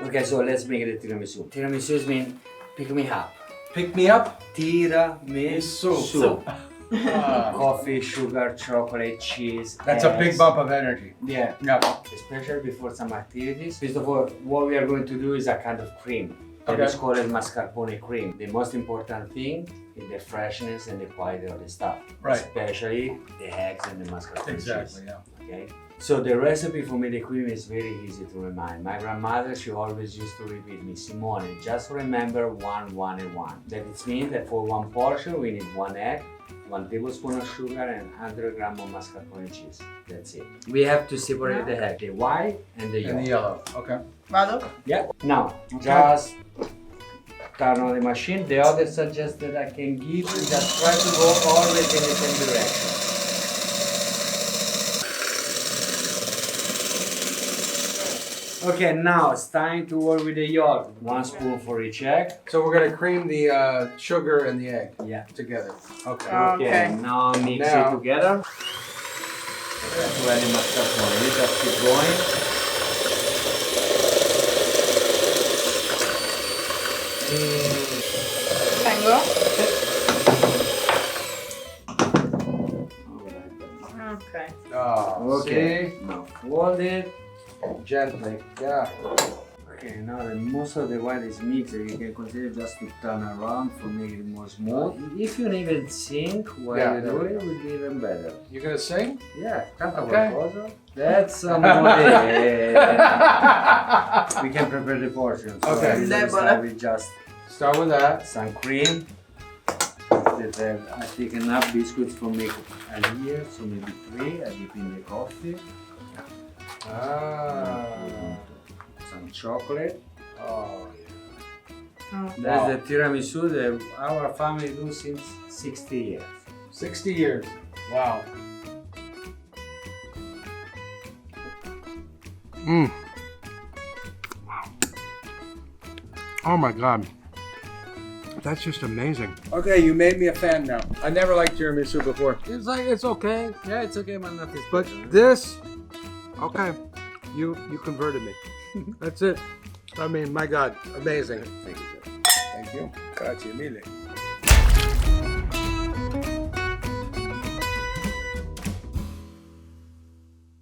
Okay, so let's make it a tiramisu. Tiramisu means pick me up. Pick me up. Tiramisu. Coffee, sugar, chocolate, cheese. That's eggs. a big bump of energy. Yeah. Yeah. Especially before some activities. First of all, what we are going to do is a kind of cream. And Okay. it's called mascarpone cream. The most important thing is the freshness and the quality of the stuff. Right. Especially the eggs and the mascarpone Exactly, cheese. yeah. Okay. So the recipe for me, the cream is very easy to remind. My grandmother, she always used to repeat me, Simone, just remember 1, 1, and 1. That it means that for one portion, we need 1 egg, 1 tablespoon of sugar, and 100 grams of mascarpone cheese. That's it. We have to separate the egg, the white and the yolk. And the yellow. Okay. Vado? Yeah. Now, just turn on the machine. The other suggestion that I can give you, just try to go always in the same direction. Okay, now it's time to work with the yolk. 1 spoon for each egg. So we're gonna cream the sugar and the egg Yeah. together. Okay. Okay, now mix it together. To add the mascarpone. You just keep going. Tengo? Ok. Oh, Okay. Now fold it. see? Gently. Yeah. Okay, now that most of the white is mixed, you can consider just to turn around for making it more smooth. If you even sink while Yeah, you do it, it would be even better. You gonna sing? Yeah, canta Okay. qualcosa. That's amore. We can prepare the portion. So Okay. I usually start with just Start with that. some cream. That I take enough biscuits for make a layer, so maybe 3. I dip in the coffee. Ah. Some chocolate. Oh, That's Wow. the tiramisu that our family do since 60 years. 60 years. Wow. Mmm. Oh my God. That's just amazing. Okay, you made me a fan now. I never liked tiramisu before. It's like, it's okay. Yeah, it's okay, but not this. But this, okay, you converted me. That's it. I mean, my God, amazing. Thank you, sir. Thank you. Grazie mille.